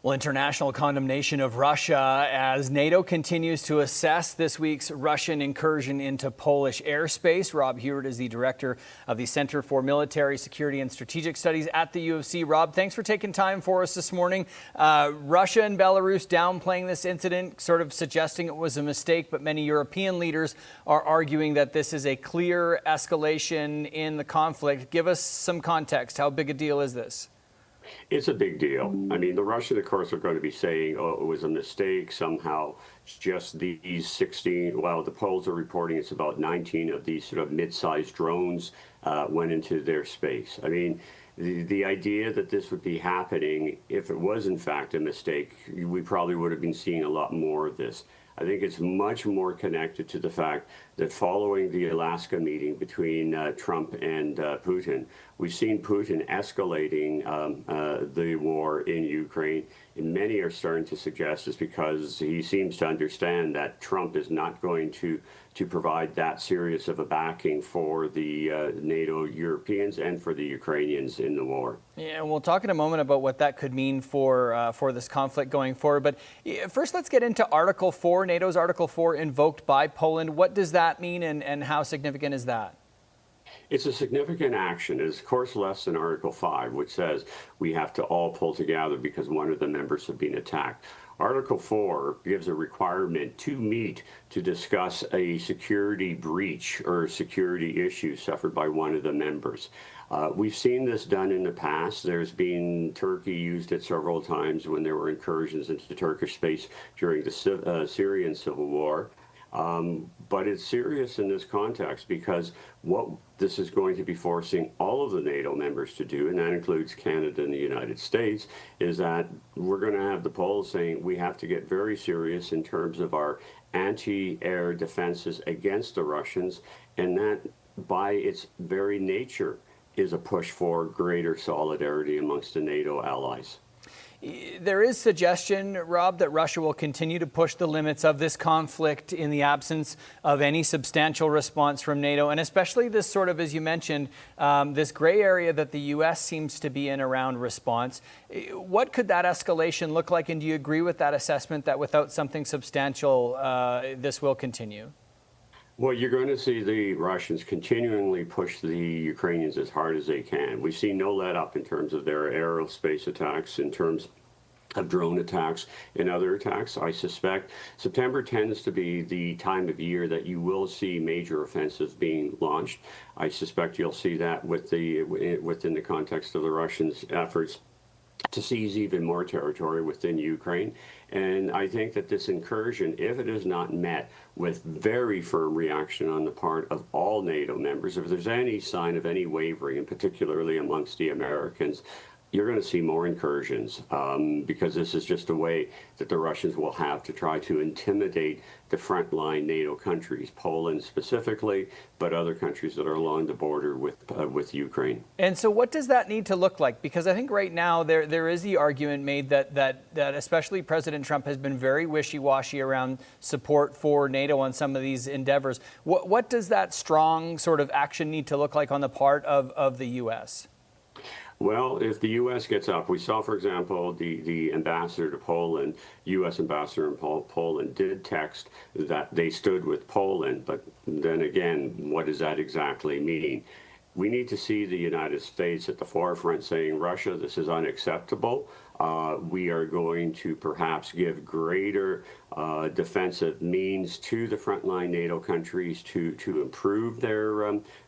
Well, international condemnation of Russia as NATO continues to assess this week's Russian incursion into Polish airspace. Rob Hubert is the director of the Center for Military Security and Strategic Studies at the U of C. Rob, thanks for taking time for us this morning. Russia and Belarus downplaying this incident, sort of suggesting it was a mistake, but many European leaders are arguing that this is a clear escalation in the conflict. Give us some context. How big a deal is this? It's a big deal. I mean, the Russians, of course, are going to be saying, oh, it was a mistake. Somehow just these 16, well, the Poles are reporting it's about 19 of these sort of mid-sized drones went into their space. I mean, the idea that this would be happening, if it was in fact a mistake, we probably would have been seeing a lot more of this. I think it's much more connected to the fact that following the Alaska meeting between Trump and Putin, we've seen Putin escalating the war in Ukraine. And many are starting to suggest it's because he seems to understand that Trump is not going to provide that serious of a backing for the NATO Europeans and for the Ukrainians in the war. Yeah, and we'll talk in a moment about what that could mean for this conflict going forward. But first, let's get into Article 4, NATO's Article 4 invoked by Poland. What does that mean and how significant is that? It's a significant action. It's, of course, less than Article 5, which says we have to all pull together because one of the members have been attacked. Article 4 gives a requirement to meet to discuss a security breach or security issue suffered by one of the members. We've seen this done in the past. There's been Turkey used it several times when there were incursions into Turkish space during the Syrian civil war. But it's serious in this context because what this is going to be forcing all of the NATO members to do, and that includes Canada and the United States, is that we're going to have the Poles saying we have to get very serious in terms of our anti-air defenses against the Russians, and that by its very nature is a push for greater solidarity amongst the NATO allies. There is suggestion, Rob, that Russia will continue to push the limits of this conflict in the absence of any substantial response from NATO, and especially this sort of, as you mentioned, this gray area that the U.S. seems to be in around response. What could that escalation look like, and do you agree with that assessment that without something substantial, this will continue? Well, you're going to see the Russians continually push the Ukrainians as hard as they can. We've seen no let up in terms of their aerospace attacks, in terms of drone attacks and other attacks. I suspect September tends to be the time of year that you will see major offensives being launched. I suspect you'll see that within the context of the Russians' efforts to seize even more territory within Ukraine. And I think that this incursion, if it is not met with very firm reaction on the part of all NATO members, if there's any sign of any wavering, and particularly amongst the Americans, you're going to see more incursions because this is just a way that the Russians will have to try to intimidate the frontline NATO countries, Poland specifically, but other countries that are along the border with Ukraine. And so what does that need to look like? Because I think right now there is the argument made that especially President Trump has been very wishy-washy around support for NATO on some of these endeavors. What does that strong sort of action need to look like on the part of the U.S.? Well, if the U.S. gets up, we saw, for example, the ambassador to Poland, U.S. ambassador in Poland, did text that they stood with Poland. But then again, what does that exactly mean? We need to see the United States at the forefront saying, Russia, this is unacceptable. We are going to perhaps give greater defensive means to the frontline NATO countries to improve their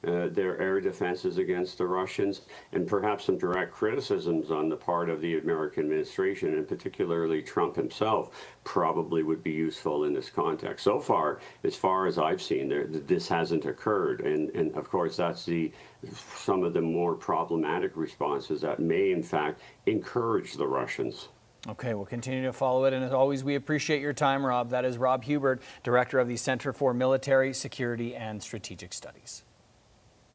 air defenses against the Russians, and perhaps some direct criticisms on the part of the American administration, and particularly Trump himself, probably would be useful in this context. So far as I've seen, this hasn't occurred, and of course that's some of the more problematic responses that may in fact encourage the Russians. Okay, we'll continue to follow it. And as always, we appreciate your time, Rob. That is Rob Hubert, Director of the Center for Military Security and Strategic Studies.